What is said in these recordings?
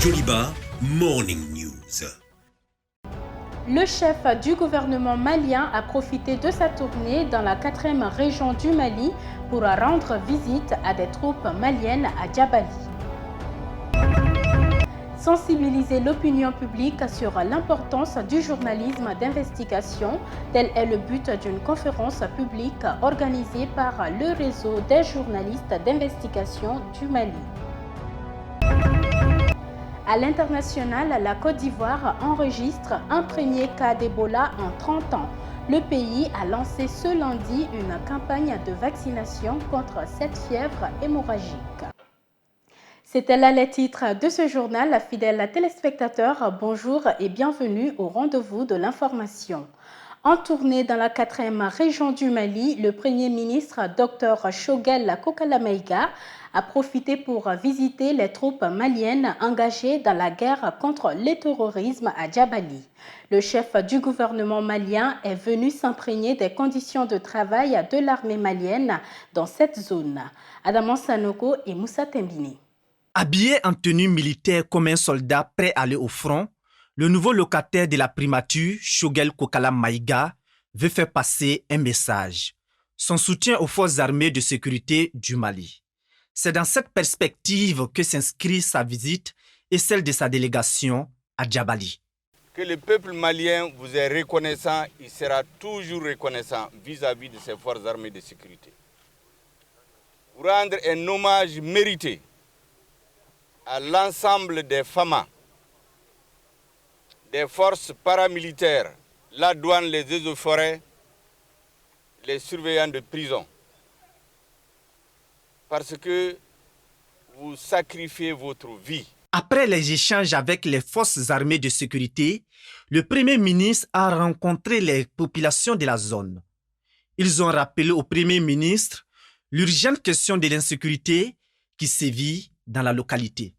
Joliba Morning News. Le chef du gouvernement malien a profité de sa tournée dans la 4e région du Mali pour rendre visite à des troupes maliennes à Djabali. Sensibiliser l'opinion publique sur l'importance du journalisme d'investigation, tel est le but d'une conférence publique organisée par le réseau des journalistes d'investigation du Mali. À l'international, la Côte d'Ivoire enregistre un premier cas d'Ebola en 30 ans. Le pays a lancé ce lundi une campagne de vaccination contre cette fièvre hémorragique. C'était là les titres de ce journal. Fidèles téléspectateurs, bonjour et bienvenue au rendez-vous de l'information. En tournée dans la 4e région du Mali, le Premier ministre Dr Choguel Kokala Maïga a profité pour visiter les troupes maliennes engagées dans la guerre contre le terrorisme à Djabali. Le chef du gouvernement malien est venu s'imprégner des conditions de travail de l'armée malienne dans cette zone. Adamant Sanogo et Moussa Tembini. Habillé en tenue militaire comme un soldat prêt à aller au front, le nouveau locataire de la primature, Choguel Kokala Maïga, veut faire passer un message. Son soutien aux forces armées de sécurité du Mali. C'est dans cette perspective que s'inscrit sa visite et celle de sa délégation à Djabali. Que le peuple malien vous est reconnaissant, il sera toujours reconnaissant vis-à-vis de ses forces armées de sécurité. Pour rendre un hommage mérité à l'ensemble des FAMA, des forces paramilitaires, la douane, les eaux-forêts, les surveillants de prison. Parce que vous sacrifiez votre vie. Après les échanges avec les forces armées de sécurité, le Premier ministre a rencontré les populations de la zone. Ils ont rappelé au Premier ministre l'urgente question de l'insécurité qui sévit dans la localité.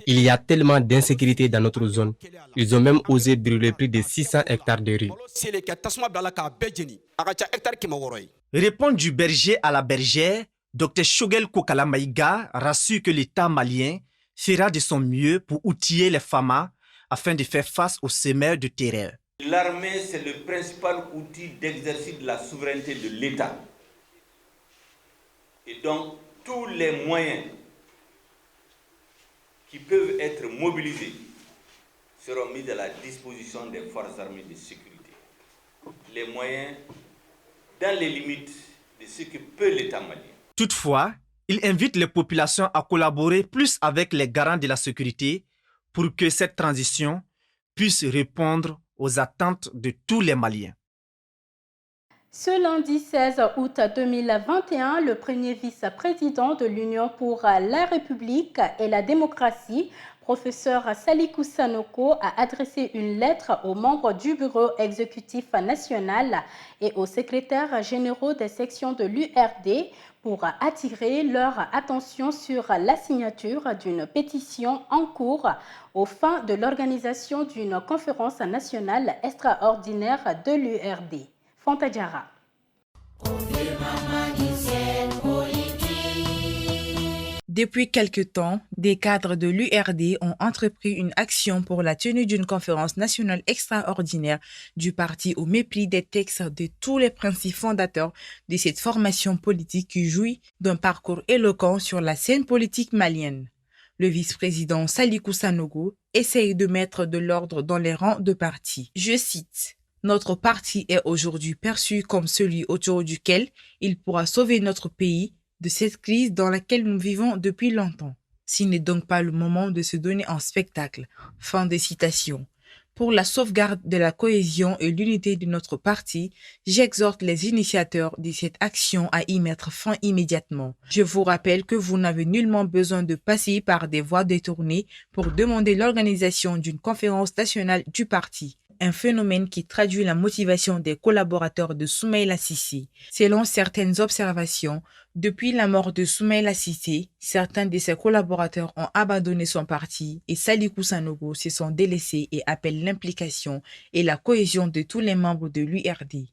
Il y a tellement d'insécurité dans notre zone. Ils ont même osé brûler plus de 600 hectares de riz. Répond du berger à la bergère, Dr Choguel Kokala Maïga rassure que l'État malien fera de son mieux pour outiller les FAMA afin de faire face aux semeurs de terreur. L'armée, c'est le principal outil d'exercice de la souveraineté de l'État. Et donc, tous les moyens qui peuvent être mobilisés seront mis à la disposition des forces armées de sécurité. Les moyens dans les limites de ce que peut l'État malien. Toutefois, il invite les populations à collaborer plus avec les garants de la sécurité pour que cette transition puisse répondre aux attentes de tous les Maliens. Ce lundi 16 août 2021, le premier vice-président de l'Union pour la République et la démocratie, professeur Salikou Sanoko, a adressé une lettre aux membres du bureau exécutif national et aux secrétaires généraux des sections de l'URD pour attirer leur attention sur la signature d'une pétition en cours aux fins de l'organisation d'une conférence nationale extraordinaire de l'URD. Fontajara. Depuis quelque temps, des cadres de l'URD ont entrepris une action pour la tenue d'une conférence nationale extraordinaire du parti au mépris des textes de tous les principes fondateurs de cette formation politique qui jouit d'un parcours éloquent sur la scène politique malienne. Le vice-président Salikou Sanogo essaye de mettre de l'ordre dans les rangs de parti. Je cite: « Notre parti est aujourd'hui perçu comme celui autour duquel il pourra sauver notre pays de cette crise dans laquelle nous vivons depuis longtemps. Ce n'est donc pas le moment de se donner en spectacle. » Fin de citation. Pour la sauvegarde de la cohésion et l'unité de notre parti, j'exhorte les initiateurs de cette action à y mettre fin immédiatement. Je vous rappelle que vous n'avez nullement besoin de passer par des voies détournées pour demander l'organisation d'une conférence nationale du parti. Un phénomène qui traduit la motivation des collaborateurs de Soumaïla Cissé. Selon certaines observations, depuis la mort de Soumaïla Cissé, certains de ses collaborateurs ont abandonné son parti et Salikou Sanogo se sont délaissés et appellent l'implication et la cohésion de tous les membres de l'URD.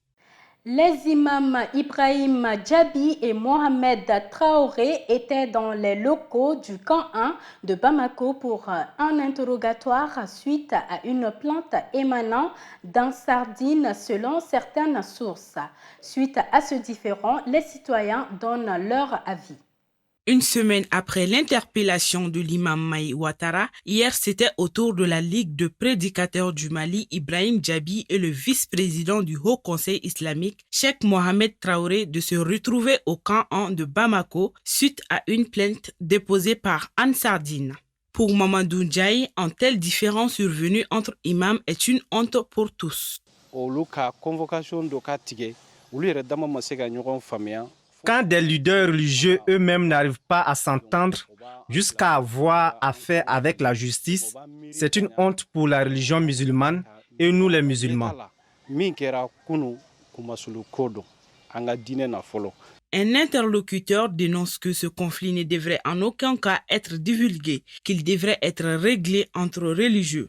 Les imams Ibrahim Djabi et Mohamed Traoré étaient dans les locaux du camp 1 de Bamako pour un interrogatoire suite à une plainte émanant d'Ansardine selon certaines sources. Suite à ce différend, les citoyens donnent leur avis. Une semaine après l'interpellation de l'imam Maï Ouattara, hier c'était au tour de la Ligue de prédicateurs du Mali, Ibrahim Djabi, et le vice-président du Haut Conseil islamique, Cheikh Mohamed Traoré, de se retrouver au camp 1 de Bamako suite à une plainte déposée par Ansardine. Pour Mamadou Ndiaye, un tel différend survenu entre imams est une honte pour tous. Quand des leaders religieux eux-mêmes n'arrivent pas à s'entendre jusqu'à avoir affaire avec la justice, c'est une honte pour la religion musulmane et nous les musulmans. Un interlocuteur dénonce que ce conflit ne devrait en aucun cas être divulgué, qu'il devrait être réglé entre religieux.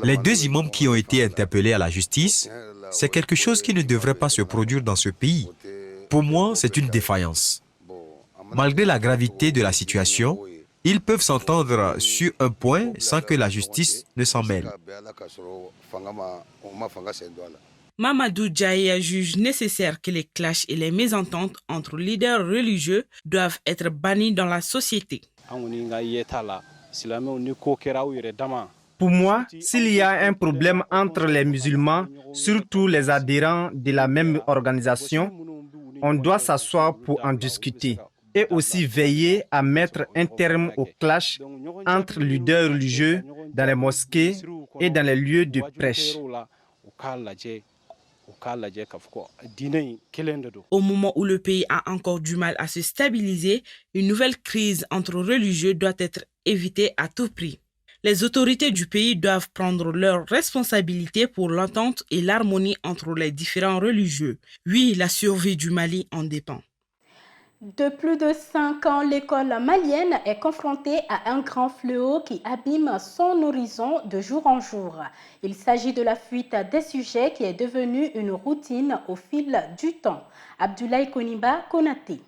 Les deux imams qui ont été interpellés à la justice, c'est quelque chose qui ne devrait pas se produire dans ce pays. Pour moi, c'est une défaillance. Malgré la gravité de la situation, ils peuvent s'entendre sur un point sans que la justice ne s'en mêle. Mamadou Ndiaye juge nécessaire que les clashs et les mésententes entre leaders religieux doivent être bannis dans la société. Pour moi, s'il y a un problème entre les musulmans, surtout les adhérents de la même organisation, on doit s'asseoir pour en discuter et aussi veiller à mettre un terme au clash entre leaders religieux dans les mosquées et dans les lieux de prêche. Au moment où le pays a encore du mal à se stabiliser, une nouvelle crise entre religieux doit être évitée à tout prix. Les autorités du pays doivent prendre leurs responsabilités pour l'entente et l'harmonie entre les différents religieux. Oui, la survie du Mali en dépend. De plus de 5 ans, l'école malienne est confrontée à un grand fléau qui abîme son horizon de jour en jour. Il s'agit de la fuite des sujets qui est devenue une routine au fil du temps. Abdoulaye Koniba Konaté.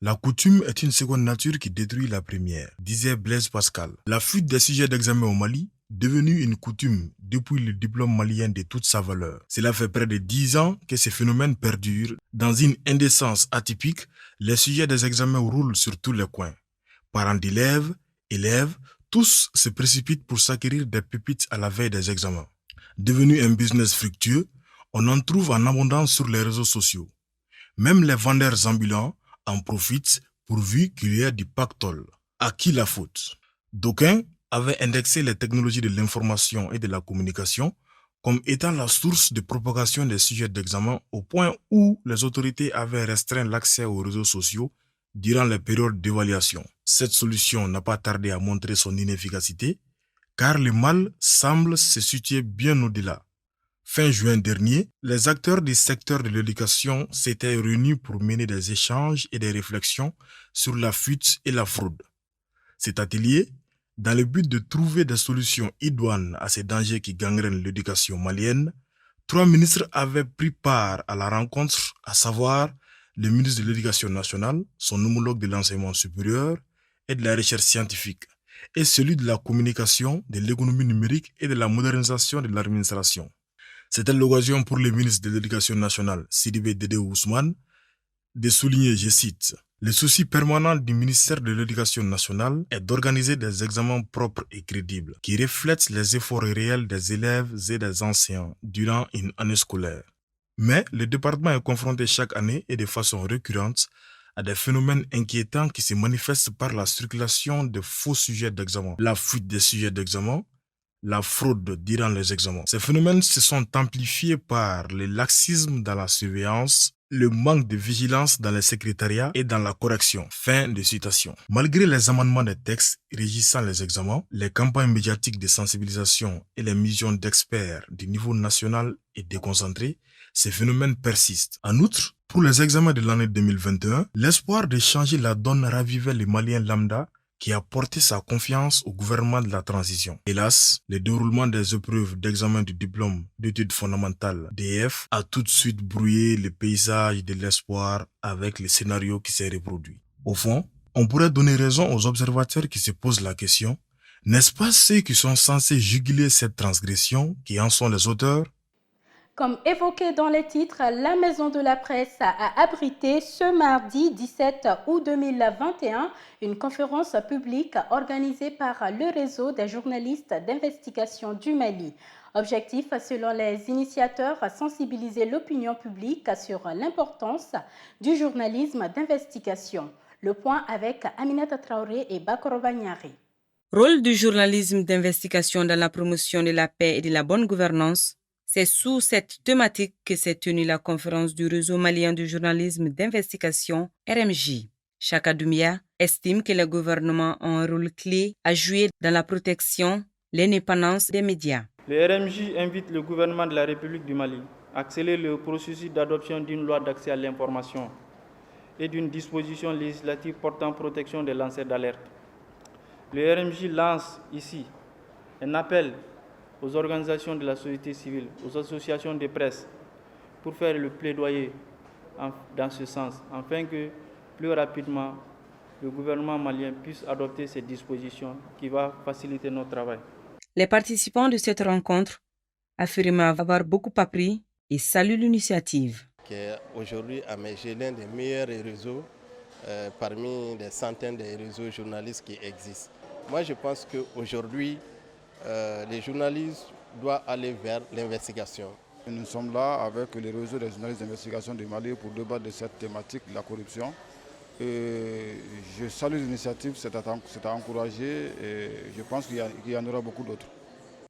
La coutume est une seconde nature qui détruit la première, disait Blaise Pascal. La fuite des sujets d'examen au Mali, devenue une coutume depuis le diplôme malien de toute sa valeur. Cela fait près de 10 ans que ce phénomène perdure. Dans une indécence atypique, les sujets des examens roulent sur tous les coins. Parents d'élèves, élèves, tous se précipitent pour s'acquérir des pépites à la veille des examens. Devenu un business fructueux, on en trouve en abondance sur les réseaux sociaux. Même les vendeurs ambulants en profitent pourvu qu'il y ait du pactole. À qui la faute? D'aucuns avaient indexé les technologies de l'information et de la communication comme étant la source de propagation des sujets d'examen au point où les autorités avaient restreint l'accès aux réseaux sociaux durant les périodes d'évaluation. Cette solution n'a pas tardé à montrer son inefficacité car le mal semble se situer bien au-delà. Fin juin dernier, les acteurs du secteur de l'éducation s'étaient réunis pour mener des échanges et des réflexions sur la fuite et la fraude. Cet atelier, dans le but de trouver des solutions idoines à ces dangers qui gangrènent l'éducation malienne, 3 ministres avaient pris part à la rencontre, à savoir le ministre de l'Éducation nationale, son homologue de l'enseignement supérieur et de la recherche scientifique, et celui de la communication, de l'économie numérique et de la modernisation de l'administration. C'était l'occasion pour le ministre de l'Éducation nationale, Sidibé Dédé Ousmane, de souligner, je cite, « Le souci permanent du ministère de l'Éducation nationale est d'organiser des examens propres et crédibles qui reflètent les efforts réels des élèves et des enseignants durant une année scolaire. Mais le département est confronté chaque année et de façon récurrente à des phénomènes inquiétants qui se manifestent par la circulation de faux sujets d'examen, la fuite des sujets d'examen, la fraude durant les examens. Ces phénomènes se sont amplifiés par le laxisme dans la surveillance, le manque de vigilance dans les secrétariats et dans la correction. Fin de citation. Malgré les amendements des textes régissant les examens, les campagnes médiatiques de sensibilisation et les missions d'experts du niveau national et déconcentré, ces phénomènes persistent. En outre, pour les examens de l'année 2021, l'espoir de changer la donne ravivait les Maliens lambda qui a porté sa confiance au gouvernement de la transition. Hélas, le déroulement des épreuves d'examen du diplôme d'études fondamentales DEF a tout de suite brouillé le paysage de l'espoir avec le scénario qui s'est reproduit. Au fond, on pourrait donner raison aux observateurs qui se posent la question, n'est-ce pas ceux qui sont censés juguler cette transgression qui en sont les auteurs? Comme évoqué dans les titres, la Maison de la Presse a abrité ce mardi 17 août 2021 une conférence publique organisée par le réseau des journalistes d'investigation du Mali. Objectif, selon les initiateurs, sensibiliser l'opinion publique sur l'importance du journalisme d'investigation. Le point avec Aminata Traoré et Bakoro Bagnari. Rôle du journalisme d'investigation dans la promotion de la paix et de la bonne gouvernance. C'est sous cette thématique que s'est tenue la conférence du réseau malien du journalisme d'investigation, RMJ. Chaka Doumbia estime que le gouvernement a un rôle clé à jouer dans la protection, l'indépendance des médias. Le RMJ invite le gouvernement de la République du Mali à accélérer le processus d'adoption d'une loi d'accès à l'information et d'une disposition législative portant protection des lanceurs d'alerte. Le RMJ lance ici un appel aux organisations de la société civile, aux associations de presse, pour faire le plaidoyer dans ce sens, afin que plus rapidement le gouvernement malien puisse adopter ces dispositions qui vont faciliter notre travail. Les participants de cette rencontre affirment avoir beaucoup appris et saluent l'initiative. Aujourd'hui, AMG est l'un des meilleurs réseaux parmi des centaines de réseaux journalistes qui existent. Moi, je pense qu'aujourd'hui, les journalistes doivent aller vers l'investigation. Nous sommes là avec le réseau des journalistes d'investigation du Mali pour débattre de cette thématique de la corruption. Et je salue l'initiative, c'est à encourager et je pense qu'il y en aura beaucoup d'autres.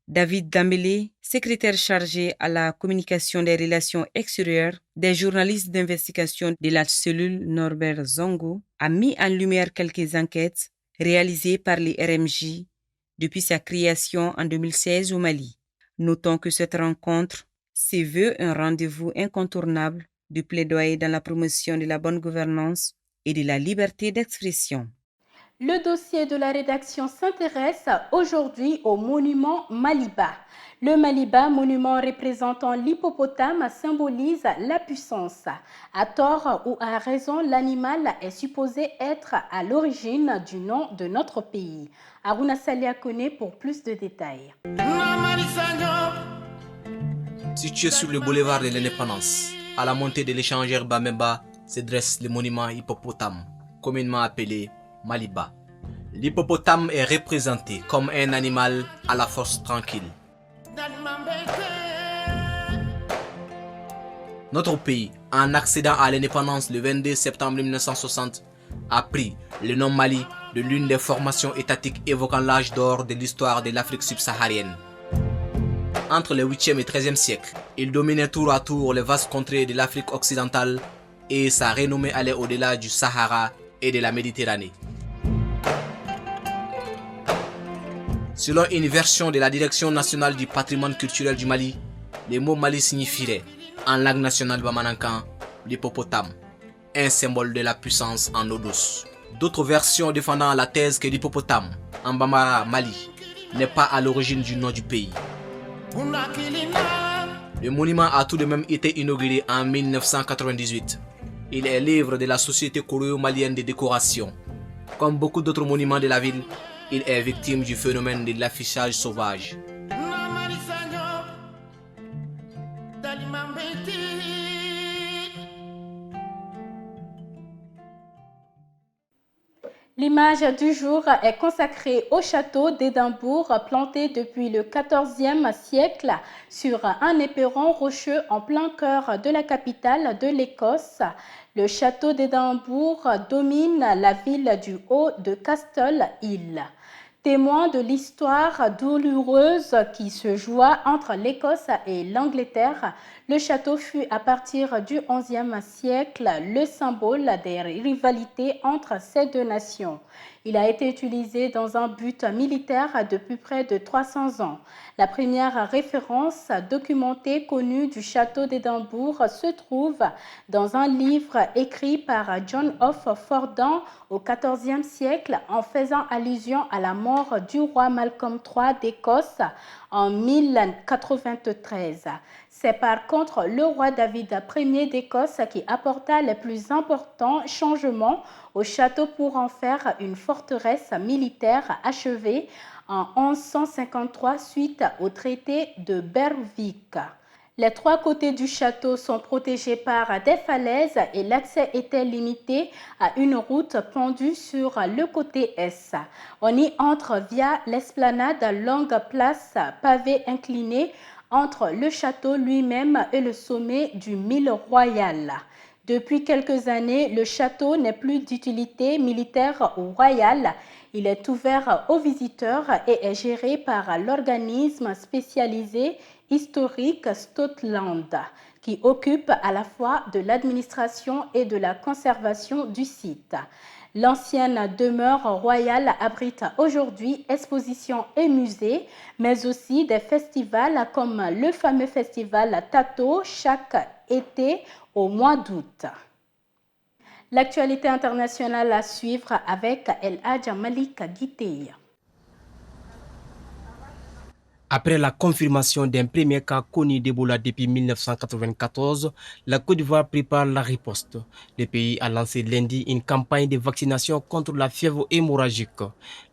David Dambélé, secrétaire chargé à la communication des relations extérieures des journalistes d'investigation de la cellule Norbert Zongo, a mis en lumière quelques enquêtes réalisées par les RMJ depuis sa création en 2016 au Mali. Notons que cette rencontre se veut un rendez-vous incontournable de plaidoyer dans la promotion de la bonne gouvernance et de la liberté d'expression. Le dossier de la rédaction s'intéresse aujourd'hui au monument Maliba. Le Maliba, monument représentant l'hippopotame, symbolise la puissance. À tort ou à raison, l'animal est supposé être à l'origine du nom de notre pays. Aruna Salia connaît pour plus de détails. Situé sur le boulevard de l'Indépendance, à la montée de l'échangeur Bamemba, se dresse le monument hippopotame, communément appelé Maliba. L'hippopotame est représenté comme un animal à la force tranquille. Notre pays, en accédant à l'indépendance le 22 septembre 1960, a pris le nom Mali de l'une des formations étatiques évoquant l'âge d'or de l'histoire de l'Afrique subsaharienne. Entre le 8e et 13e siècle, il dominait tour à tour les vastes contrées de l'Afrique occidentale et sa renommée allait au-delà du Sahara et de la Méditerranée. Selon une version de la Direction nationale du patrimoine culturel du Mali, le mot Mali signifierait, en langue nationale bamanankan, l'hippopotame, un symbole de la puissance en eau douce. D'autres versions défendant la thèse que l'hippopotame, en bambara Mali, n'est pas à l'origine du nom du pays. Le monument a tout de même été inauguré en 1998. Il est l'œuvre de la Société coréo-malienne de décoration. Comme beaucoup d'autres monuments de la ville, il est victime du phénomène de l'affichage sauvage. L'image du jour est consacrée au château d'Édimbourg, planté depuis le XIVe siècle sur un éperon rocheux en plein cœur de la capitale de l'Écosse. Le château d'Édimbourg domine la ville du Haut de Castle Hill. Témoin de l'histoire douloureuse qui se joua entre l'Écosse et l'Angleterre, le château fut à partir du XIe siècle le symbole des rivalités entre ces deux nations. Il a été utilisé dans un but militaire depuis près de 300 ans. La première référence documentée connue du château d'Édimbourg se trouve dans un livre écrit par John of Fordun au XIVe siècle en faisant allusion à la mort du roi Malcolm III d'Écosse en 1093. C'est par contre le roi David Ier d'Écosse qui apporta les plus importants changements au château pour en faire une forteresse militaire achevée en 1153 suite au traité de Berwick. Les trois côtés du château sont protégés par des falaises et l'accès était limité à une route pendue sur le côté est. On y entre via l'esplanade longue place pavée inclinée entre le château lui-même et le sommet du Mille Royal. Depuis quelques années, le château n'est plus d'utilité militaire ou royale. Il est ouvert aux visiteurs et est géré par l'organisme spécialisé historique Stotland, qui occupe à la fois de l'administration et de la conservation du site. L'ancienne demeure royale abrite aujourd'hui expositions et musées, mais aussi des festivals comme le fameux festival Tato chaque été au mois d'août. L'actualité internationale à suivre avec El Hadj Malik Guitey. Après la confirmation d'un premier cas connu d'Ebola depuis 1994, la Côte d'Ivoire prépare la riposte. Le pays a lancé lundi une campagne de vaccination contre la fièvre hémorragique.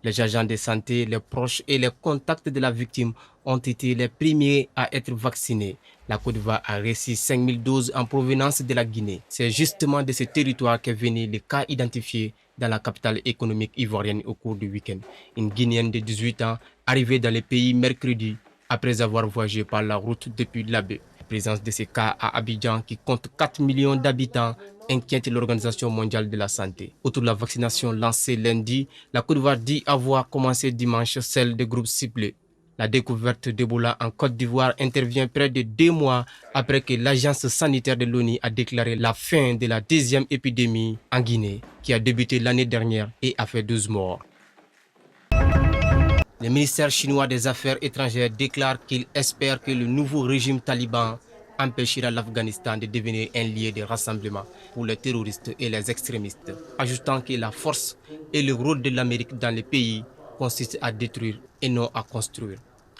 Les agents de santé, les proches et les contacts de la victime ont été les premiers à être vaccinés. La Côte d'Ivoire a reçu 5000 doses en provenance de la Guinée. C'est justement de ce territoire qu'est venu les cas identifiés dans la capitale économique ivoirienne au cours du week-end. Une Guinéenne de 18 ans arrivée dans le pays mercredi après avoir voyagé par la route depuis l'Abbé. La présence de ces cas à Abidjan, qui compte 4 millions d'habitants, inquiète l'Organisation mondiale de la santé. Outre la vaccination lancée lundi, la Côte d'Ivoire dit avoir commencé dimanche celle de groupes ciblés. La découverte d'Ebola en Côte d'Ivoire intervient près de 2 mois après que l'agence sanitaire de l'ONU a déclaré la fin de la deuxième épidémie en Guinée, qui a débuté l'année dernière et a fait 12 morts. Le ministère chinois des Affaires étrangères déclare qu'il espère que le nouveau régime taliban empêchera l'Afghanistan de devenir un lieu de rassemblement pour les terroristes et les extrémistes, ajoutant que la force et le rôle de l'Amérique dans le pays consiste à détruire et non à construire.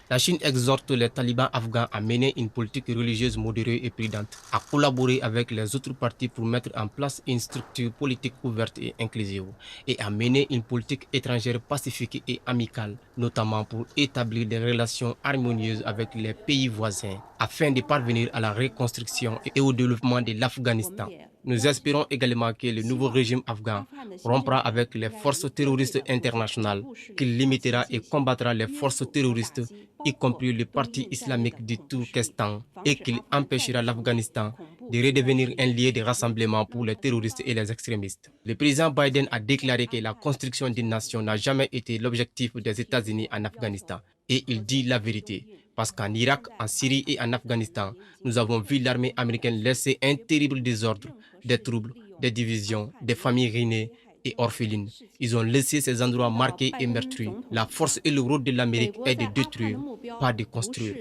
La Chine exhorte les talibans afghans à mener une politique religieuse modérée et prudente, à collaborer avec les autres partis pour mettre en place une structure politique ouverte et inclusive, et à mener une politique étrangère pacifique et amicale, notamment pour établir des relations harmonieuses avec les pays voisins, afin de parvenir à la reconstruction et au développement de l'Afghanistan. Nous espérons également que le nouveau régime afghan rompra avec les forces terroristes internationales, qu'il limitera et combattra les forces terroristes, y compris le parti islamique du Turkestan, et qu'il empêchera l'Afghanistan de redevenir un lieu de rassemblement pour les terroristes et les extrémistes. Le président Biden a déclaré que la construction d'une nation n'a jamais été l'objectif des États-Unis en Afghanistan, et il dit la vérité. Parce qu'en Irak, en Syrie et en Afghanistan, nous avons vu l'armée américaine laisser un terrible désordre, des troubles, des divisions, des familles ruinées et orphelines. Ils ont laissé ces endroits marqués et meurtris. La force et le rôle de l'Amérique est de détruire, pas de construire.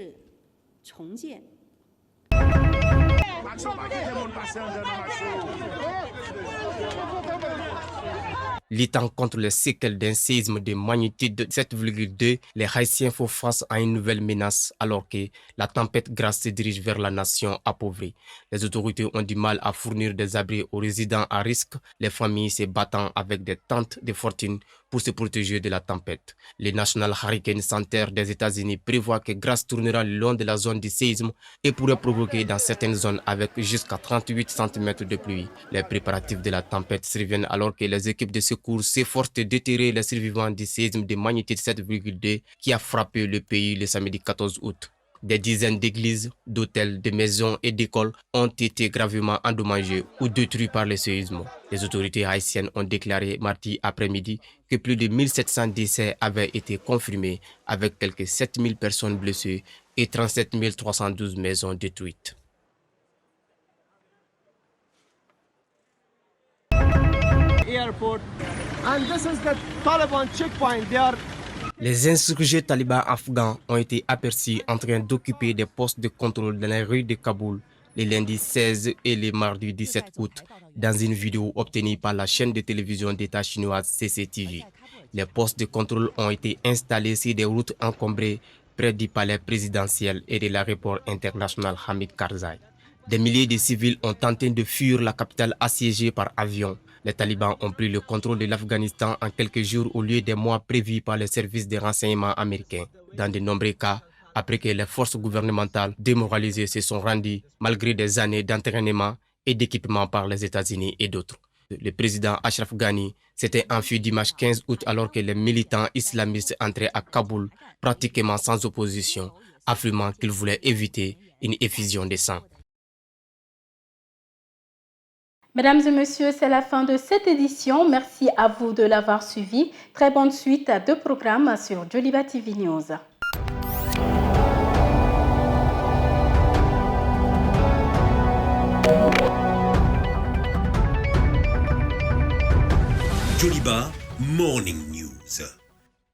Luttant contre les séquelles d'un séisme de magnitude de 7,2, les Haïtiens font face à une nouvelle menace alors que la tempête Grace se dirige vers la nation appauvrie. Les autorités ont du mal à fournir des abris aux résidents à risque, les familles se battant avec des tentes de fortune pour se protéger de la tempête. Le National Hurricane Center des États-Unis prévoit que Grace tournera le long de la zone du séisme et pourrait provoquer dans certaines zones avec jusqu'à 38 cm de pluie. Les préparatifs de la tempête surviennent alors que les équipes de secours s'efforcent de déterrer les survivants du séisme de magnitude 7,2 qui a frappé le pays le samedi 14 août. Des dizaines d'églises, d'hôtels, de maisons et d'écoles ont été gravement endommagées ou détruites par le séisme. Les autorités haïtiennes ont déclaré mardi après-midi que plus de 1700 décès avaient été confirmés avec quelques 7000 personnes blessées et 37 312 maisons détruites. Airport Les insurgés talibans afghans ont été aperçus en train d'occuper des postes de contrôle dans les rues de Kaboul les lundis 16 et les mardis 17 août, dans une vidéo obtenue par la chaîne de télévision d'État chinoise CCTV. Les postes de contrôle ont été installés sur des routes encombrées près du palais présidentiel et de l'aéroport international Hamid Karzai. Des milliers de civils ont tenté de fuir la capitale assiégée par avion. Les talibans ont pris le contrôle de l'Afghanistan en quelques jours au lieu des mois prévus par les services de renseignement américains. Dans de nombreux cas, après que les forces gouvernementales démoralisées se sont rendues malgré des années d'entraînement et d'équipement par les États-Unis et d'autres. Le président Ashraf Ghani s'était enfui dimanche 15 août alors que les militants islamistes entraient à Kaboul pratiquement sans opposition, affirmant qu'ils voulaient éviter une effusion de sang. Mesdames et messieurs, c'est la fin de cette édition. Merci à vous de l'avoir suivi. Très bonne suite de programmes sur Joliba TV News. Joliba Morning News.